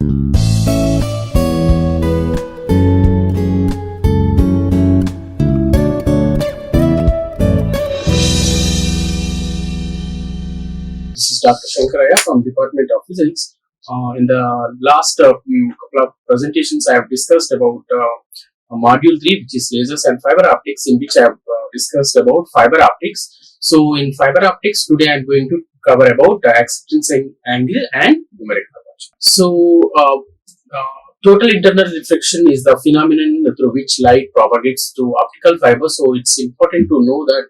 This is Dr. Shankaraiah from Department of Physics. In the last couple of presentations, I have discussed about Module 3, which is lasers and fiber optics, in which I have discussed about fiber optics. So in fiber optics, today I am going to cover about acceptance angle and numerical aperture. So total internal reflection is the phenomenon through which light propagates through optical fiber. So it's important to know that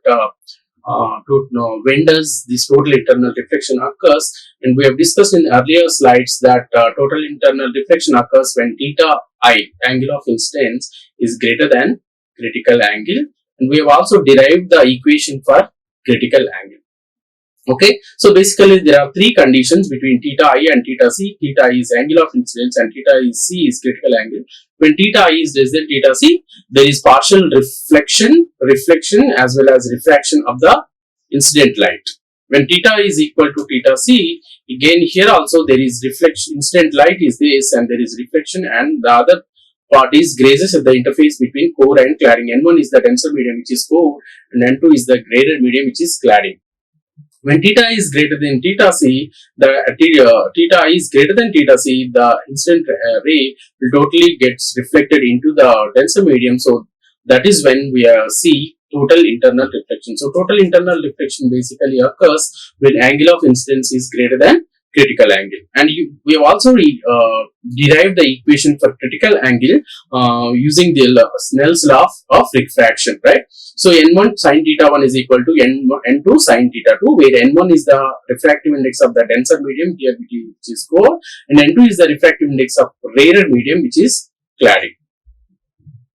when does this total internal reflection occurs, and we have discussed in earlier slides that total internal reflection occurs when theta I, angle of incidence, is greater than critical angle, and we have also derived the equation for critical angle. Okay, so basically there are three conditions between theta I and theta C. Theta I is angle of incidence and theta C is critical angle. When theta I is less than theta C, there is partial reflection as well as refraction of the incident light. When theta is equal to theta C, again here also there is reflection, incident light is this and there is reflection, and the other part is grazes at the interface between core and cladding. N1 is the denser medium, which is core, and N2 is the graded medium, which is cladding. When theta is greater than theta C, theta I is greater than theta C, the incident ray will totally gets reflected into the denser medium. So that is when we see total internal reflection. So total internal reflection basically occurs when angle of incidence is greater than critical angle. And we have also derived the equation for critical angle using the Snell's law of refraction, right? So N1 sin theta 1 is equal to N2 sin theta 2, where N1 is the refractive index of the denser medium here, which is core, and N2 is the refractive index of rarer medium, which is cladding.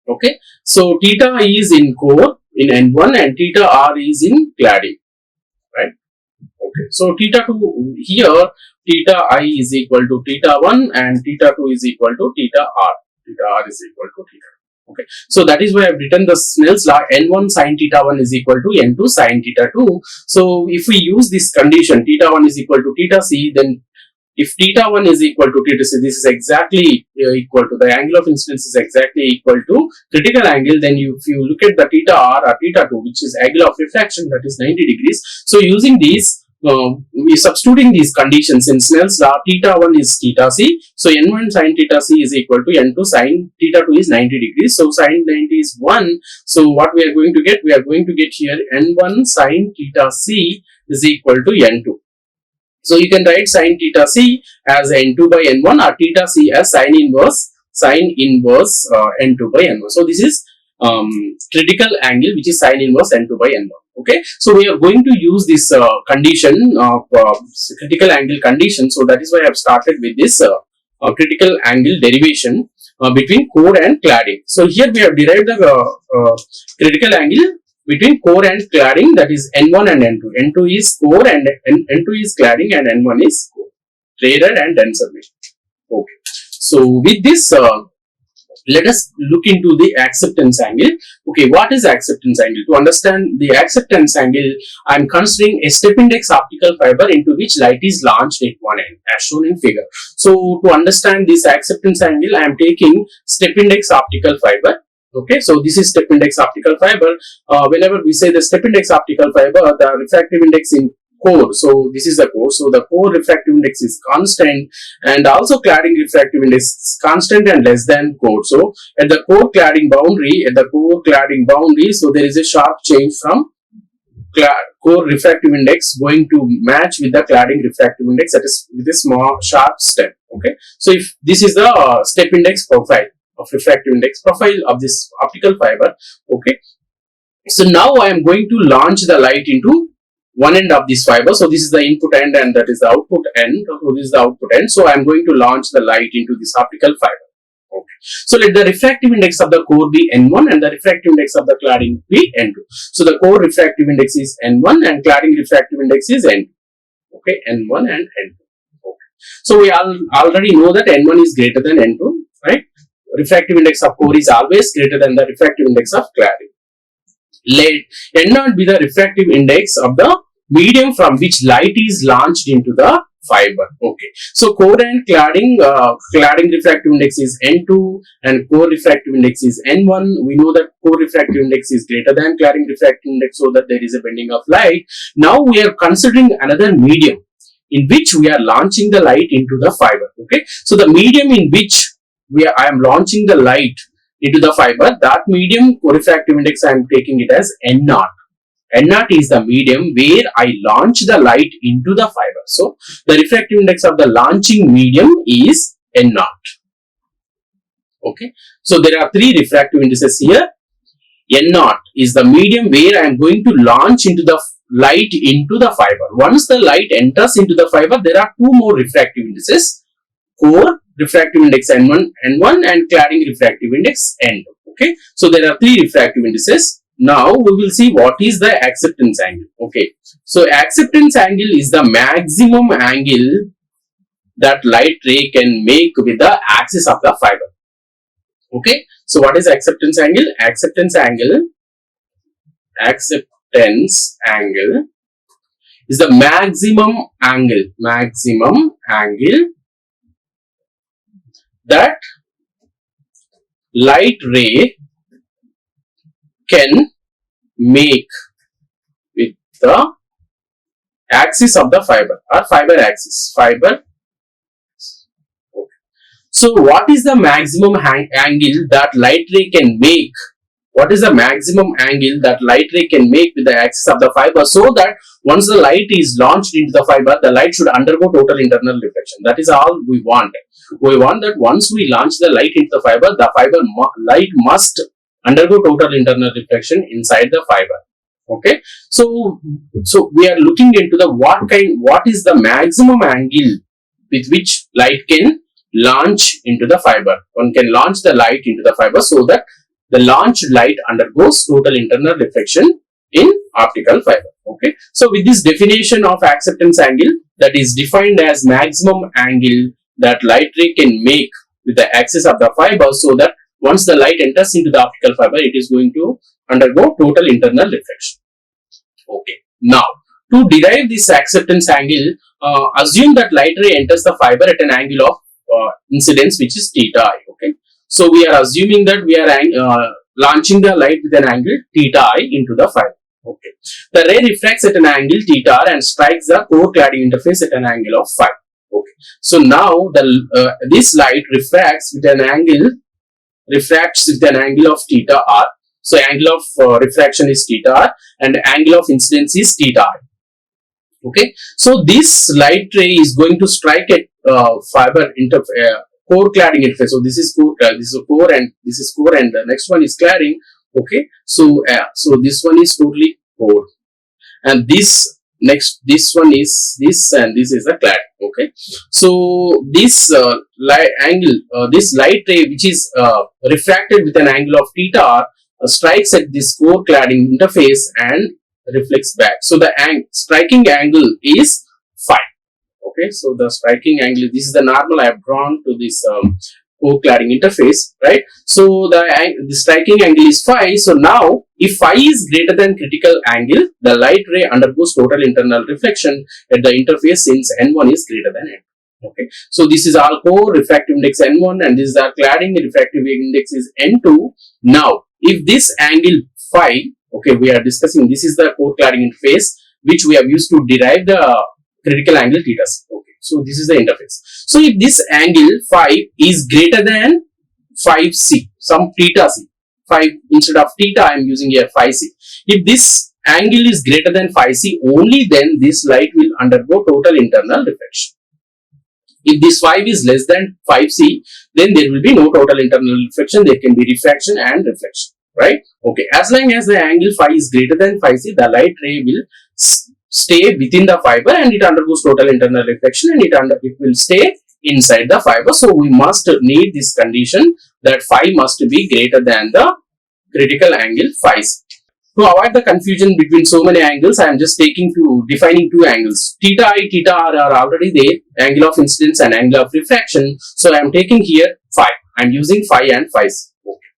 Okay, so theta I is in core in N1 and theta R is in cladding, right? Okay, so theta 2 here, theta I is equal to theta 1 and theta 2 is equal to theta R. Theta R is equal to theta. Okay, so that is why I have written the Snell's law. N1 sin theta 1 is equal to N2 sin theta 2. So if we use this condition, theta 1 is equal to theta C, then if theta 1 is equal to theta C, this is exactly equal to the angle of incidence is exactly equal to critical angle. Then if you look at the theta R or theta 2, which is angle of refraction, that is 90 degrees. So using these, we substituting these conditions in Snell's law, theta 1 is theta C. So N1 sin theta C is equal to N2 sin theta 2 is 90 degrees. So sin 90 is 1. So what we are going to get? We are going to get here N1 sin theta C is equal to N2. So you can write sin theta C as N2 by N1 or theta C as sin inverse N2 by N1. So this is critical angle, which is sin inverse N2 by N1. Okay, so we are going to use this condition of critical angle condition. So that is why I have started with this critical angle derivation between core and cladding. So here we have derived the critical angle between core and cladding, that is N1 and N2. N2 is core and N2 is cladding and N1 is core, rarer and denser. Okay, so with this, let us look into the acceptance angle. Okay, what is acceptance angle? To understand the acceptance angle, I am considering a step index optical fiber into which light is launched at one end, as shown in figure. So to understand this acceptance angle, I am taking step index optical fiber. Okay, so this is step index optical fiber. Whenever we say the step index optical fiber, the refractive index in core, so this is the core, so the core refractive index is constant, and also cladding refractive index is constant and less than core. So at the core cladding boundary, so there is a sharp change from core refractive index going to match with the cladding refractive index, that is with a small sharp step. Okay, so if this is the step index profile of refractive index profile of this optical fiber. Okay, so now I am going to launch the light into one end of this fiber. So this is the input end and that is the output end. So this is the output end. So I am going to launch the light into this optical fiber. Okay, so let the refractive index of the core be N1 and the refractive index of the cladding be N2. So the core refractive index is N1 and cladding refractive index is N2. Okay, N1 and N2. Okay, so we already know that N1 is greater than N2, right? Refractive index of core is always greater than the refractive index of cladding. Let N0 be the refractive index of the medium from which light is launched into the fiber. Okay, so core and cladding refractive index is N2 and core refractive index is N1. We know that core refractive index is greater than cladding refractive index, so that there is a bending of light. Now we are considering another medium in which we are launching the light into the fiber. Okay, so the medium in which I am launching the light into the fiber, that medium core refractive index I am taking it as N0. N0 is the medium where I launch the light into the fiber. So the refractive index of the launching medium is N0. Okay, so there are three refractive indices here. N0 is the medium where I am going to launch into the light into the fiber. Once the light enters into the fiber, there are two more refractive indices: core refractive index N1 and cladding refractive index N2. Okay, so there are three refractive indices. Now we will see what is the acceptance angle. Okay, so acceptance angle is the maximum angle that light ray can make with the axis of the fiber. Okay, so what is acceptance angle? Acceptance angle is the maximum angle that light ray can make with the axis of the fiber or fiber axis. Okay. So what is the maximum angle that light ray can make? What is the maximum angle that light ray can make with the axis of the fiber, so that once the light is launched into the fiber, the light should undergo total internal reflection? That is all we want. We want that once we launch the light into the fiber light must undergo total internal reflection inside the fiber. Okay, so we are looking into the what is the maximum angle with which light can launch into the fiber. One can launch the light into the fiber so that the launched light undergoes total internal reflection in optical fiber. Okay, so with this definition of acceptance angle, that is defined as maximum angle that light ray can make with the axis of the fiber, so that once the light enters into the optical fiber, it is going to undergo total internal reflection. Okay, now to derive this acceptance angle, assume that light ray enters the fiber at an angle of incidence which is theta I. Okay, so we are assuming that we are launching the light with an angle theta I into the fiber. Okay, the ray refracts at an angle theta R and strikes the core cladding interface at an angle of phi. Okay, so now this light refracts with an angle of theta R. So angle of refraction is theta R and angle of incidence is theta I. Okay, so this light ray is going to strike at fiber core cladding interface. So this is core and this is core, and the next one is cladding. Okay, so this one is totally core, and this one is this, and this is the cladding. Okay, so this this light ray which is refracted with an angle of theta R strikes at this core cladding interface and reflects back. So the striking angle is phi. Okay, so the striking angle, this is the normal I have drawn to this core cladding interface, right? So the striking angle is phi. So now if phi is greater than critical angle, the light ray undergoes total internal reflection at the interface since n1 is greater than n2. Okay, so this is our core refractive index n1 and this is our cladding refractive index is n2. Now if this angle phi, okay, we are discussing, this is the core cladding interface which we have used to derive the critical angle theta. Okay, so this is the interface. So if this angle phi is greater than 5c, some theta c, 5 instead of theta I am using here phi c. If this angle is greater than phi c, only then this light will undergo total internal reflection. If this 5 is less than 5c, then there will be no total internal reflection. There can be refraction and reflection, right? Okay, as long as the angle phi is greater than 5c, the light ray will stay within the fiber and it undergoes total internal reflection and it will stay inside the fiber. So we must need this condition that phi must be greater than the critical angle phi c. To avoid the confusion between so many angles, I am just defining two angles. Theta I, theta R are already there, angle of incidence and angle of refraction. So I am taking here phi. I am using phi and phi c. Okay.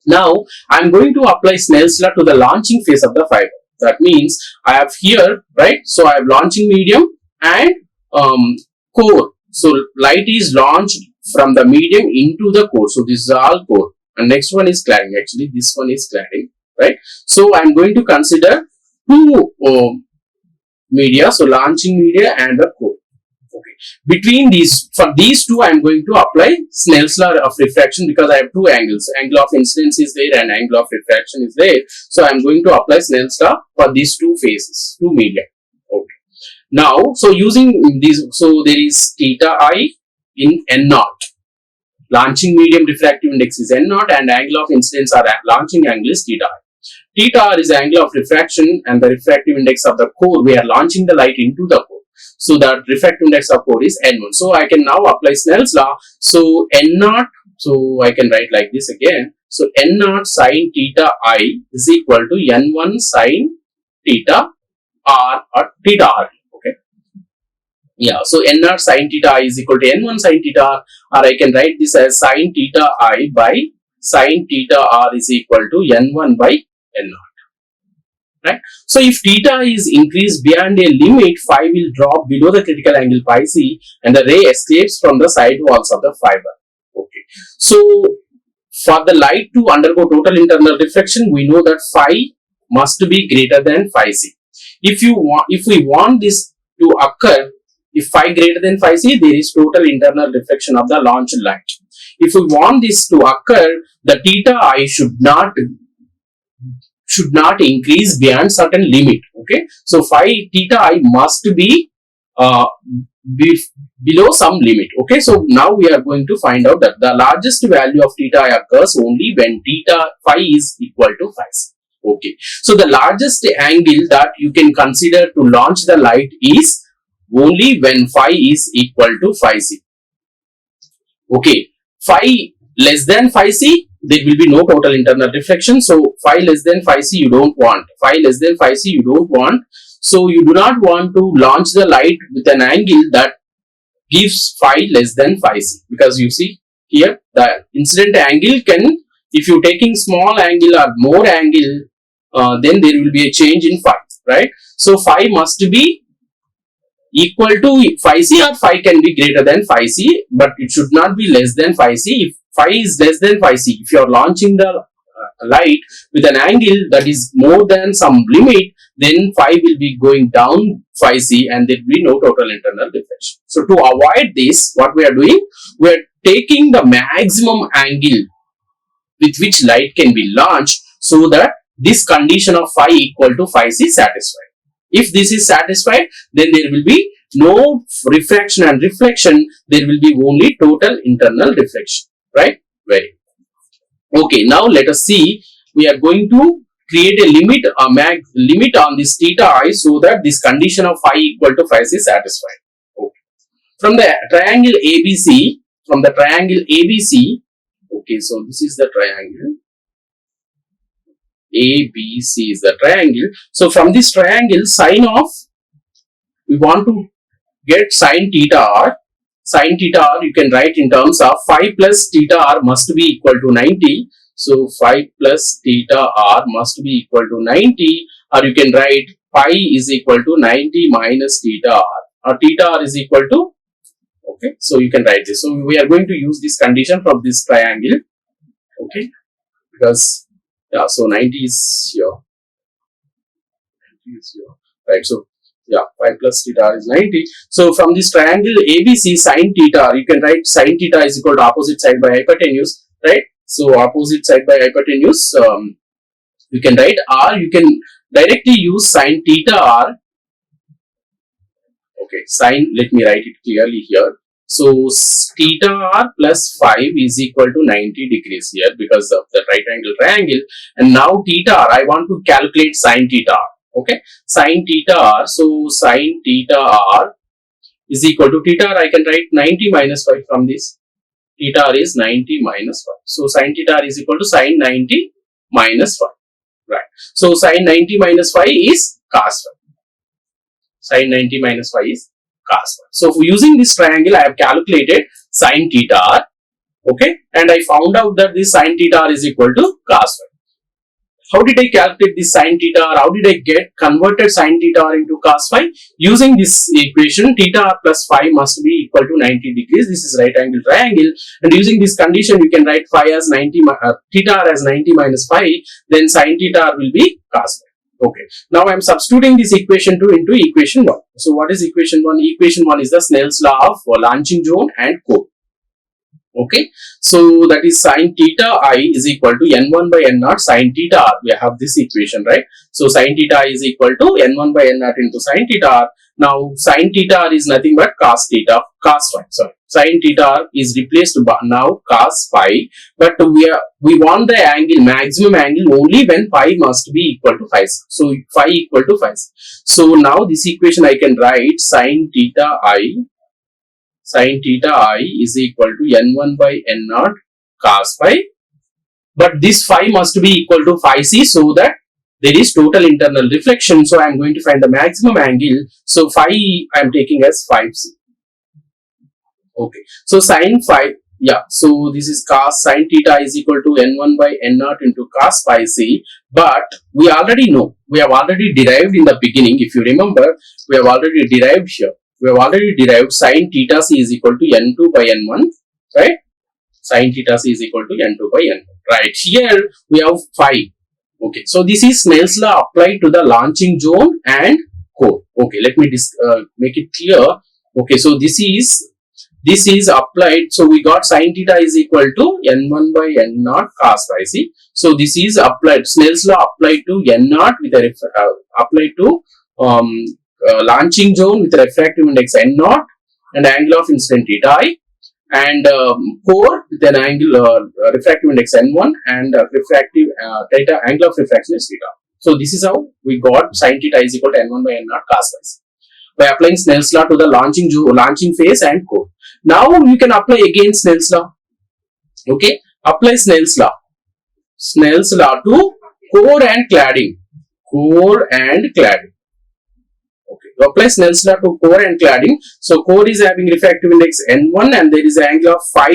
Now I am going to apply Snell's law to the launching phase of the fiber. That means I have here, right? So I have launching medium and core. So light is launched from the medium into the core. So this is all core. And next one is cladding. Actually, this one is cladding, right? So I'm going to consider two media. So launching media and the core. Okay. Between these, for these two, I'm going to apply Snell's law of refraction because I have two angles. Angle of incidence is there and angle of refraction is there. So I'm going to apply Snell's law for these two phases, two media. Okay. Now, so using these, so there is theta I in n naught. Launching medium refractive index is n naught and angle of incidence or launching angle is theta I. Theta R is angle of refraction and the refractive index of the core. We are launching the light into the core. So the refractive index of core is n1. So I can now apply Snell's law. So n naught, so I can write like this again. So n naught sine theta I is equal to n1 sine theta R or theta R. Okay. Yeah. So n naught sine theta I is equal to n1 sine theta R, or I can write this as sine theta I by sine theta R is equal to n1 by n naught. Right. So if theta is increased beyond a limit, phi will drop below the critical angle pi c and the ray escapes from the side walls of the fiber. Okay. So for the light to undergo total internal reflection, we know that phi must be greater than phi c. If we want this to occur, if phi greater than phi c, there is total internal reflection of the launched light. If we want this to occur, the theta I should not increase beyond certain limit. Okay, so phi theta I must be below some limit. Okay, so now we are going to find out that the largest value of theta I occurs only when phi is equal to phi c. Okay, so the largest angle that you can consider to launch the light is only when phi is equal to phi c. Okay, phi less than phi c, there will be no total internal reflection. So phi less than phi c you don't want. Phi less than phi c you don't want. So you do not want to launch the light with an angle that gives phi less than phi c, because you see here the incident angle can, if you taking small angle or more angle, then there will be a change in phi, right? So phi must be equal to phi c, or phi can be greater than phi c, but it should not be less than phi c. If phi is less than phi c, if you are launching the light with an angle that is more than some limit, then phi will be going down phi c and there will be no total internal reflection. So to avoid this, what we are doing, we are taking the maximum angle with which light can be launched so that this condition of phi equal to phi c is satisfied. If this is satisfied, then there will be no refraction and reflection, there will be only total internal reflection, right? Very okay. Now let us see, we are going to create a limit, limit on this theta I so that this condition of phi equal to phi c is satisfied. Okay. From the triangle ABC, okay, so this is the triangle. ABC is the triangle. So from this triangle, sine of, we want to get sine theta r. Sine theta r you can write in terms of phi plus theta r must be equal to 90. So phi plus theta r must be equal to 90, or you can write phi is equal to 90 minus theta r, or theta r is equal to, okay, so you can write this. So we are going to use this condition from this triangle, okay, because yeah, so 90 is here, 90 is here, right? So yeah, phi plus theta r is 90. So from this triangle ABC, sine theta, you can write sine theta is equal to opposite side by hypotenuse, right? So opposite side by hypotenuse, you can write r, you can directly use sine theta r. Okay, sine, let me write it clearly here. So theta r plus 5 is equal to 90 degrees here because of the right angle triangle. And now theta r, I want to calculate sine theta r. Okay, sine theta r. So sine theta r is equal to theta r, I can write 90 minus 5 from this. Theta r is 90 minus 5. So sine theta r is equal to sine 90 minus 5. Right. So sine 90 minus 5 is cos 5. Sine 90 minus 5 is cos 5. So using this triangle, I have calculated sine theta r. Okay, and I found out that this sine theta r is equal to cos 5. How did I calculate this sine theta, or how did I get converted sine theta into cos phi? Using this equation, theta r plus phi must be equal to 90 degrees. This is right angle triangle, and using this condition, you can write phi as 90, theta r as 90 minus phi, then sine theta r will be cos phi. Okay, now I am substituting this equation 2 into equation 1. So what is equation 1? Equation 1 is the Snell's law of launching zone and core. Okay, so that is sine theta I is equal to n1 by n0 sine theta r. We have this equation, right? So sine theta I is equal to n1 by n0 into sine theta r. Now sine theta r is nothing but cos theta, cos phi. Sorry, sine theta r is replaced by now cos phi, but we want the angle, maximum angle, only when phi must be equal to phi. So phi equal to phi. So now this equation I can write sine theta I is equal to n1 by n0 cos phi, but this phi must be equal to phi c, so that there is total internal reflection. So I am going to find the maximum angle. So phi I am taking as 5c. Okay, so sine phi, yeah, so this is cos sine theta is equal to n1 by n0 into cos phi c, but we already know, we have already derived in the beginning. If you remember, we have already derived here. We have already derived sine theta c is equal to n2 by n1, right? Sine theta c is equal to n2 by n1, right? Here we have phi. Okay, so this is Snell's law applied to the launching zone and core. Okay, let me make it clear. Okay, so this is applied. So we got sine theta is equal to n1 by n0 cos phi c. So this is applied, Snell's law applied to n0 with a applied to launching zone with refractive index n0 and angle of incident theta I, and core with an angle refractive index n1 and refractive theta, angle of refraction is theta. So this is how we got sine theta is equal to n1 by n0 cos phi by applying Snell's law to the launching phase and core. Now you can apply again Snell's law. Okay, apply Snell's law to core and cladding. Okay, to apply Snell's law to core and cladding. So core is having refractive index n1 and there is an angle of 5.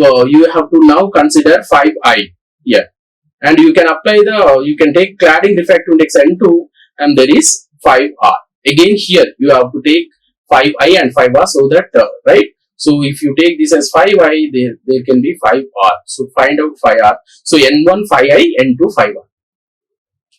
You have to now consider 5i here, and you can apply you can take cladding refractive index n2 and there is 5r. Again here you have to take 5i and 5r, so that right. So if you take this as 5i, there can be 5r. So find out 5r. So n1 5i, n2 5r.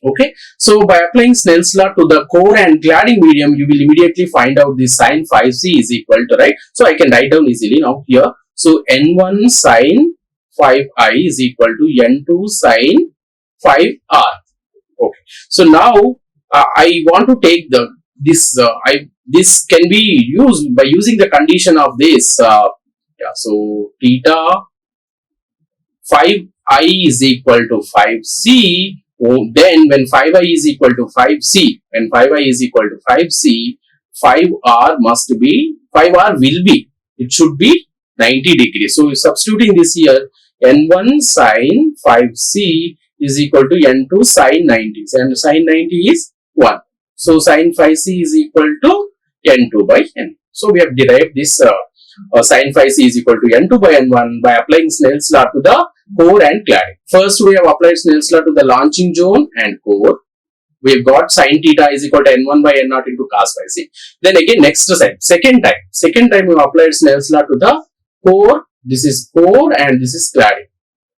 Okay, so by applying Snell's law to the core and cladding medium, you will immediately find out this sine 5c is equal to, right? So I can write down easily now here. So n1 sine 5i is equal to n2 sine 5r. Okay, so now I want to take this can be used by using the condition of this. Yeah, so theta 5i is equal to 5c. Then when 5i is equal to 5c, 5r will be, it should be 90 degrees. So substituting this here, n1 sine 5c is equal to n2 sine 90, and sine 90 is 1. So sine 5c is equal to n2 by n. So we have derived this sine 5c is equal to n2 by n1 by applying Snell's law to the core and cladding. First we have applied Snell's law to the launching zone and core. We have got sine theta is equal to n1 by n0 into cos phi c. Then again next time, second time we have applied Snell's law to the core. This is core and this is cladding.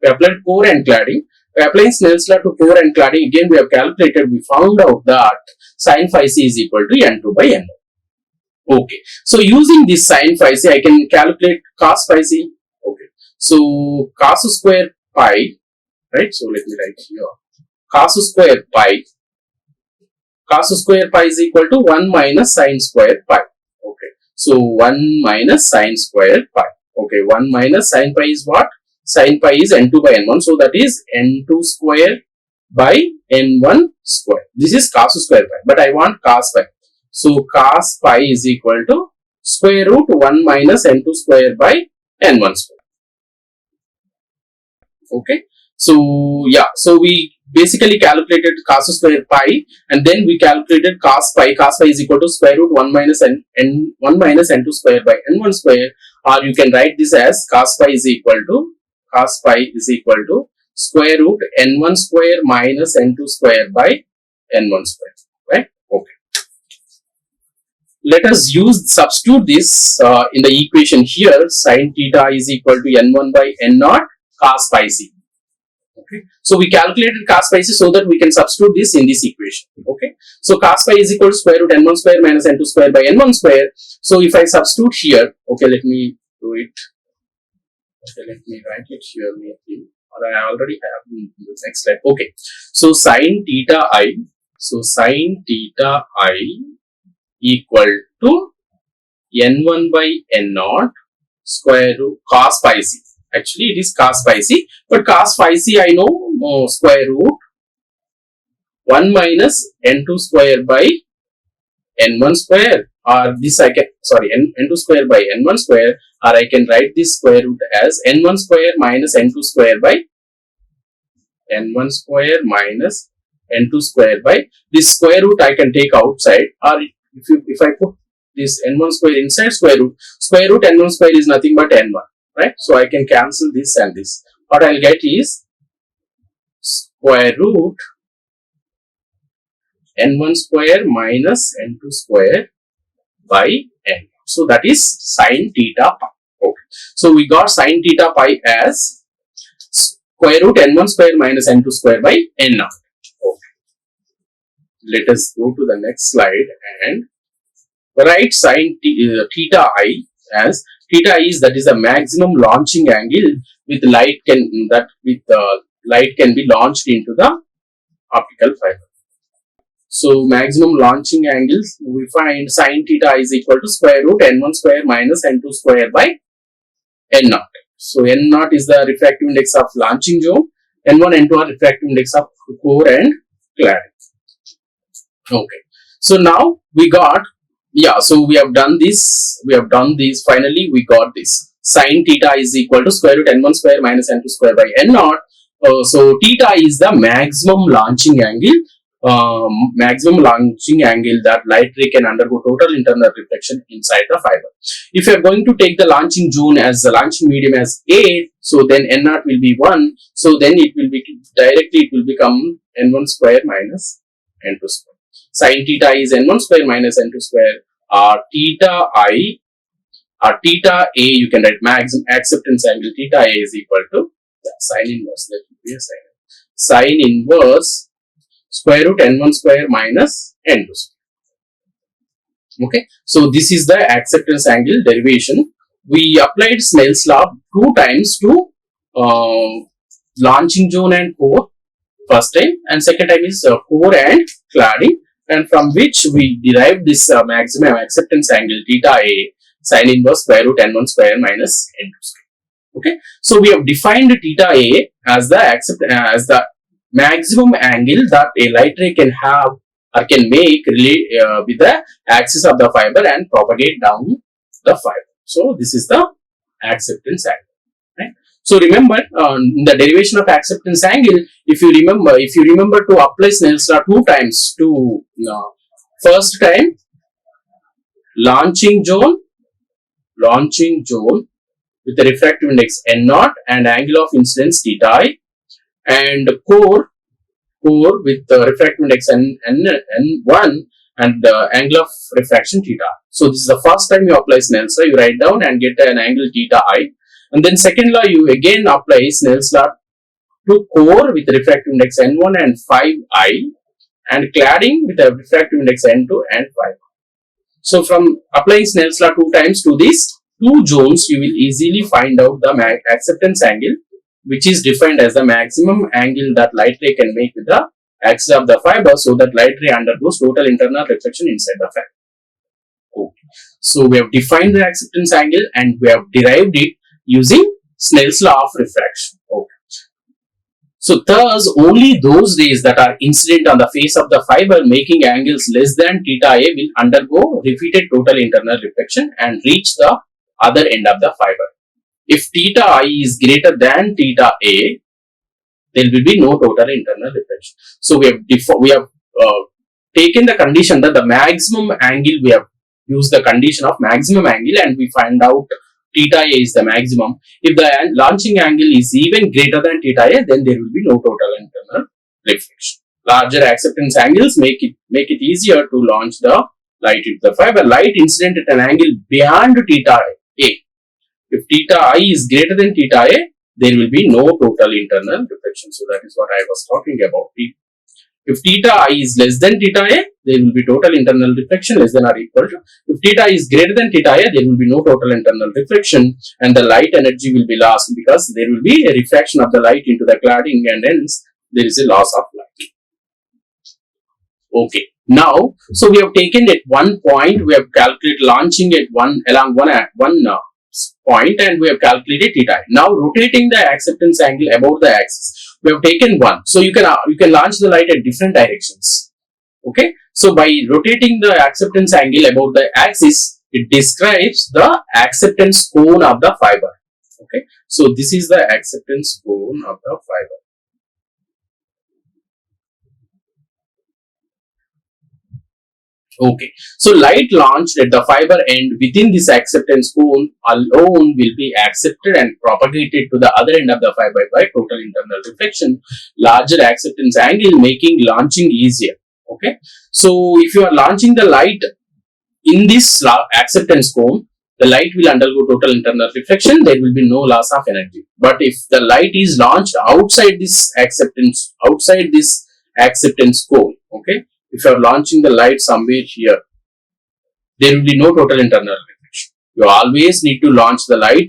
We applied core and cladding. By applying Snell's law to core and cladding, again we have calculated, we found out that sine phi c is equal to n2 by n0. Okay, so using this sine phi c, I can calculate cos phi c. Okay, so cos square pi, right? So let me write here, cos square pi is equal to 1 minus sine square pi. Okay, so 1 minus sine square pi. Okay, 1 minus sine pi is what? Sine pi is n2 by n1, so that is n2 square by n1 square. This is cos square pi, but I want cos pi. So cos pi is equal to square root 1 minus n2 square by n1 square. Okay, so yeah, so we basically calculated cos square pi, and then we calculated cos pi. Cos pi is equal to square root 1 minus n2 square by n1 square, or you can write this as cos pi is equal to square root n1 square minus n2 square by n1 square, right? Okay. Let us substitute this in the equation here. Sin theta is equal to n1 by n0 cos pi c. Okay. So we calculated cos pi c so that we can substitute this in this equation. Okay. So cos pi is equal to square root n1 square minus n2 square by n1 square. So if I substitute here, okay, let me do it. Okay, let me write it here. Or I already have in the next slide. Okay. So sin theta I. So sin theta I equal to n1 by n0 square root cos pi c. Actually, it is cos pi c, but cos pi c I know square root 1 minus n2 square by n1 square, or this I can, sorry, n2 square by n1 square, or I can write this square root as n1 square minus n2 square by n1 square minus n2 square by this square root I can take outside, or if I put this n1 square inside square root n1 square is nothing but n1, right? So I can cancel this and this. What I'll get is square root n1 square minus n2 square by n. So that is sin theta pi. Okay. So we got sin theta pi as square root n1 square minus n2 square by n. Okay. Let us go to the next slide and write sin theta I as theta is, that is the maximum launching angle with light can be launched into the optical fiber. So maximum launching angles, we find sin theta is equal to square root n1 square minus n2 square by n0. So n0 is the refractive index of launching zone, n1, n2 are refractive index of core and cladding. Okay. So now we got, so we have done this. Finally, we got this. Sin theta is equal to square root n1 square minus n2 square by n0. So theta is the maximum launching angle. That light ray can undergo total internal reflection inside the fiber. If you are going to take the launching zone as the launching medium as A, so then n0 will be 1. So then it will become n1 square minus n2 square. Sin theta is n1 square minus n2 square. Theta I or theta A, you can write maximum acceptance angle theta A is equal to sine inverse. That will be a sine inverse square root n1 square minus n2 square. Okay, so this is the acceptance angle derivation. We applied Snell's law 2 times to launching zone and core first time, and second time is core and cladding, and from which we derived this maximum acceptance angle theta A sine inverse square root n1 square minus n2 square. Okay, so we have defined theta A as the maximum angle that a light ray can have or can make with the axis of the fiber and propagate down the fiber. So this is the acceptance angle, right? So remember, in the derivation of acceptance angle, if you remember to apply Snell's law 2 times to first time launching zone with the refractive index n0 and angle of incidence theta I, and core with the refractive index n1 and the angle of refraction theta. So this is the first time you apply Snell's law. You write down and get an angle theta I, and then second law you again apply Snell's law to core with refractive index n1 and 5i, and cladding with a refractive index n2 and 5. So from applying Snell's law 2 times to these 2 zones, you will easily find out the acceptance angle, which is defined as the maximum angle that light ray can make with the axis of the fiber, so that light ray undergoes total internal reflection inside the fiber. Okay. So we have defined the acceptance angle and we have derived it using Snell's law of refraction. Okay. So thus only those rays that are incident on the face of the fiber making angles less than theta A will undergo repeated total internal reflection and reach the other end of the fiber. If theta I is greater than theta A, there will be no total internal reflection. So we have taken the condition that the maximum angle, we have used the condition of maximum angle, and we find out theta A is the maximum. If the launching angle is even greater than theta A, then there will be no total internal reflection. Larger acceptance angles make it easier to launch the light into the fiber. Light incident at an angle beyond theta A. If theta I is greater than theta A, there will be no total internal reflection. So that is what I was talking about. If theta I is less than theta A, there will be total internal reflection less than or equal to. If theta is greater than theta A, there will be no total internal reflection and the light energy will be lost because there will be a refraction of the light into the cladding and hence there is a loss of light. Okay. Now, so we have taken at one point, we have calculated launching at along one point and we have calculated theta. Now rotating the acceptance angle about the axis. We have taken one. So you can launch the light at different directions. Okay. So by rotating the acceptance angle about the axis, it describes the acceptance cone of the fiber. Okay. So this is the acceptance cone of the fiber. Okay, so light launched at the fiber end within this acceptance cone alone will be accepted and propagated to the other end of the fiber by total internal reflection, larger acceptance angle making launching easier. Okay, so if you are launching the light in this acceptance cone, the light will undergo total internal reflection, there will be no loss of energy. But if the light is launched outside this acceptance cone, okay, if you are launching the light somewhere here, there will be no total internal reflection. You always need to launch the light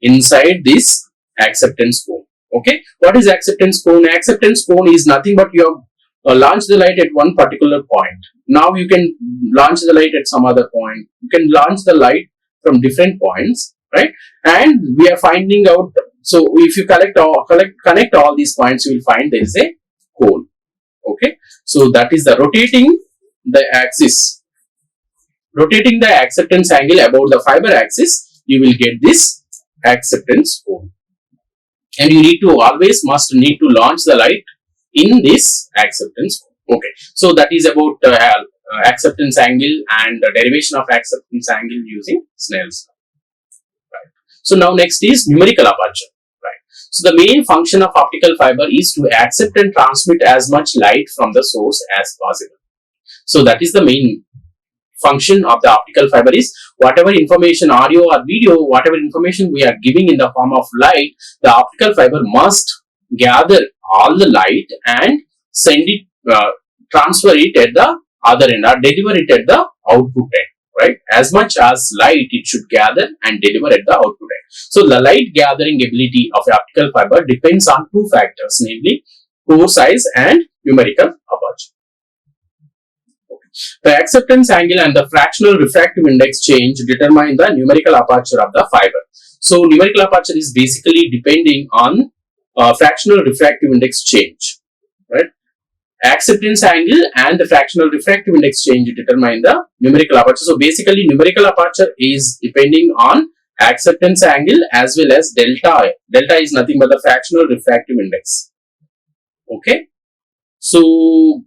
inside this acceptance cone. Okay, what is acceptance cone? Acceptance cone is nothing but you have launched the light at one particular point. Now you can launch the light at some other point. You can launch the light from different points, right? And we are finding out. So if you connect all these points, you will find there is a cone. Okay, so that is the rotating the acceptance angle about the fiber axis, you will get this acceptance cone. And you must need to launch the light in this acceptance cone. Okay, so that is about acceptance angle and the derivation of acceptance angle using Snell's law. Right. So now next is numerical aperture. So the main function of optical fiber is to accept and transmit as much light from the source as possible. So that is the main function of the optical fiber is whatever information, audio or video, whatever information we are giving in the form of light, the optical fiber must gather all the light and send it, transfer it at the other end or deliver it at the output end. Right, as much as light it should gather and deliver at the output end. So the light gathering ability of optical fiber depends on two factors, namely core size and numerical aperture. Okay. The acceptance angle and the fractional refractive index change determine the numerical aperture of the fiber. So numerical aperture is basically depending on fractional refractive index change. Right. Acceptance angle and the fractional refractive index change determine the numerical aperture. So basically numerical aperture is depending on acceptance angle as well as delta. Delta is nothing but the fractional refractive index. Okay. So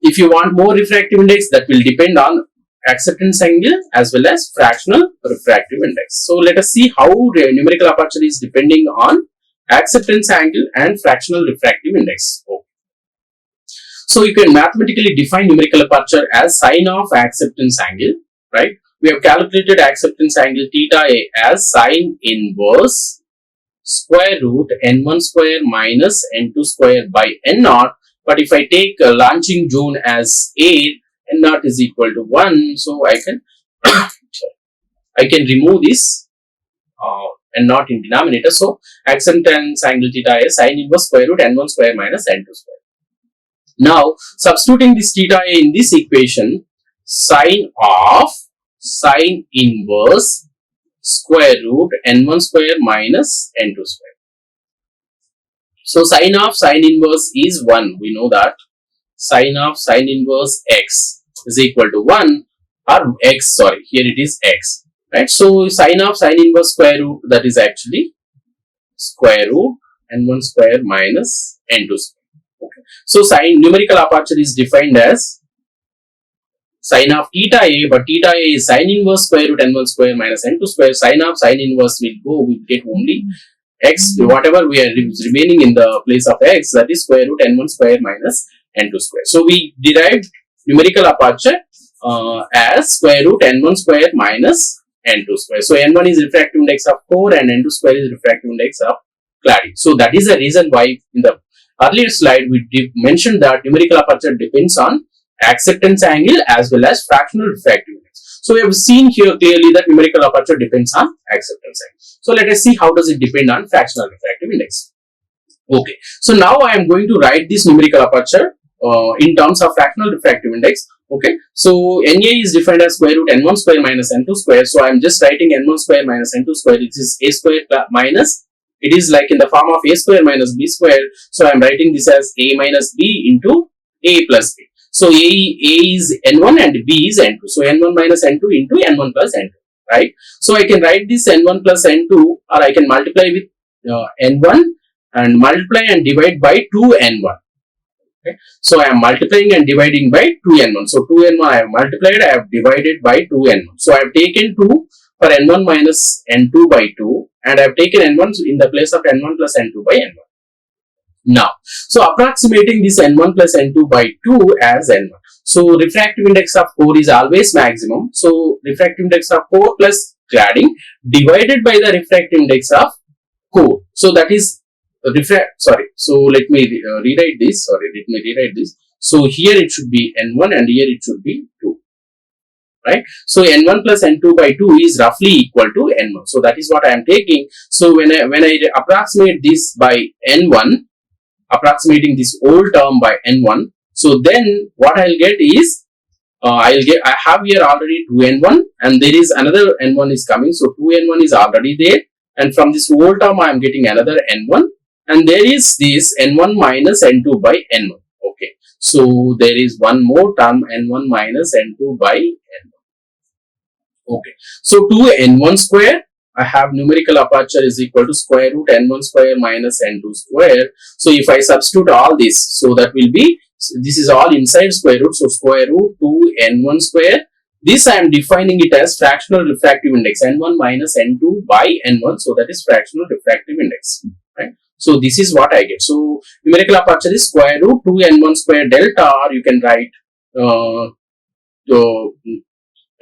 if you want more refractive index, that will depend on acceptance angle as well as fractional refractive index. So let us see how numerical aperture is depending on acceptance angle and fractional refractive index. Okay. So you can mathematically define numerical aperture as sine of acceptance angle, right? We have calculated acceptance angle theta A as sine inverse square root n1 square minus n2 square by n0. But if I take a launching zone as A, n0 is equal to 1, so I can remove this n0 in denominator. So acceptance angle theta A sine inverse square root n1 square minus n2 square. Now, substituting this theta A in this equation, sine of sine inverse square root n1 square minus n2 square. So, sine of sine inverse is 1. We know that. Sine of sine inverse x is equal to 1 or x, sorry, here it is x. Right. So, sine of sine inverse square root, that is actually square root n1 square minus n2 square. Okay. So, numerical aperture is defined as sine of theta A, but theta A is sine inverse square root n1 square minus n2 square. Sine of sine inverse will go, we will get only x, whatever we are remaining in the place of x, that is square root n1 square minus n2 square. So we derived numerical aperture as square root n1 square minus n2 square. So n1 is refractive index of core and n2 square is refractive index of cladding. So that is the reason why in the earlier slide we mentioned that numerical aperture depends on acceptance angle as well as fractional refractive index. So we have seen here clearly that numerical aperture depends on acceptance angle. So let us see how does it depend on fractional refractive index. Okay, so now I am going to write this numerical aperture in terms of fractional refractive index. Okay, so NA is defined as square root n1 square minus n2 square. So I am just writing n1 square minus n2 square. It is a square minus, it is like in the form of a square minus b square. So I am writing this as a minus b into a plus b. So a is n1 and b is n2. So n1 minus n2 into n1 plus n2, right? So I can write this n1 plus n2, or I can multiply with n1 and multiply and divide by 2n1. Okay. So I am multiplying and dividing by 2n1. So 2n1 I have multiplied, I have divided by 2n1. So I have taken 2 for n1 minus n2 by 2, and I have taken n1 in the place of n1 plus n2 by n1. Now, so approximating this n1 plus n2 by 2 as n1. So refractive index of core is always maximum. So refractive index of core plus cladding divided by the refractive index of core. So that is so let me rewrite this. So here it should be n1 and here it should be 2, right? So n1 plus n2 by 2 is roughly equal to n1. So that is what I am taking. So when I approximate this by n1, approximating this whole term by n1, so then what I'll get is I have here already 2n1 and there is another n1 is coming. So 2n1 is already there, and from this whole term I am getting another n1. And there is this n1 minus n2 by n1. Okay, so there is one more term n1 minus n2 by n1. Okay, so 2n1 square, I have numerical aperture is equal to square root n1 square minus n2 square. So if I substitute all this, so that will be, this is all inside square root. So square root 2n1 square. This I am defining it as fractional refractive index n1 minus n2 by n1. So that is fractional refractive index, right? So this is what I get. So numerical aperture is square root 2n1 square delta, or you can write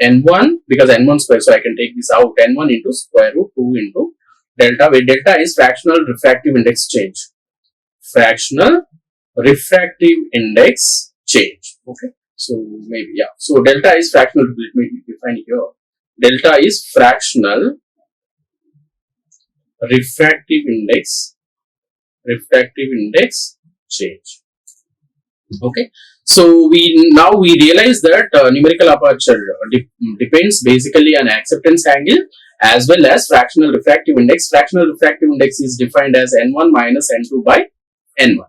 n1 because n1 square. So I can take this out, n1 into square root 2 into delta, where delta is fractional refractive index change. Fractional refractive index change. Okay. So maybe, yeah. So delta is fractional. Let me define it here. Delta is fractional refractive index change. Okay, so we realize that numerical aperture depends basically on acceptance angle as well as fractional refractive index. Fractional refractive index is defined as n1 minus n2 by n1.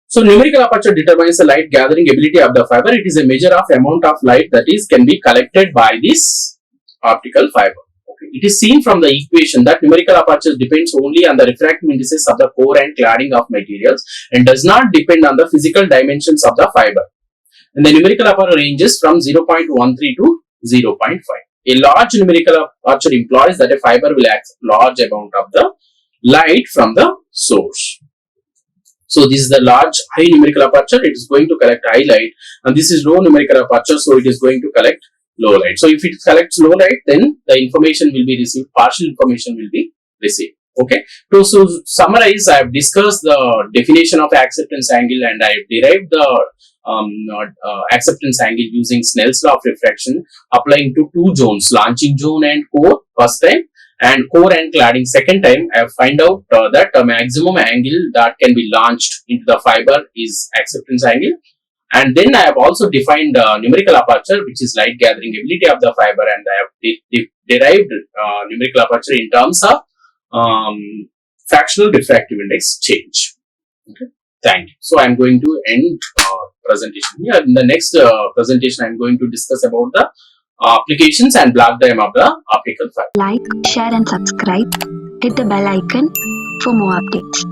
So numerical aperture determines the light gathering ability of the fiber. It is a measure of amount of light that can be collected by this optical fiber. It is seen from the equation that numerical aperture depends only on the refractive indices of the core and cladding of materials and does not depend on the physical dimensions of the fiber. And the numerical aperture ranges from 0.13 to 0.5. A large numerical aperture implies that a fiber will accept large amount of the light from the source. So this is the large high numerical aperture. It is going to collect high light, and this is low numerical aperture, so it is going to collect low light. So if it collects low light, then the information will be received, partial information will be received. Okay. So summarize, I have discussed the definition of acceptance angle and I have derived the acceptance angle using Snell's law of refraction, applying to two zones, launching zone and core first time, and core and cladding second time. I have find out that the maximum angle that can be launched into the fiber is acceptance angle. And then I have also defined numerical aperture, which is light gathering ability of the fiber, and I have derived numerical aperture in terms of fractional refractive index change. Okay, thank you. So I am going to end presentation here. In the next presentation, I am going to discuss about the applications and block diagram of the optical fiber. Like, share and subscribe. Hit the bell icon for more updates.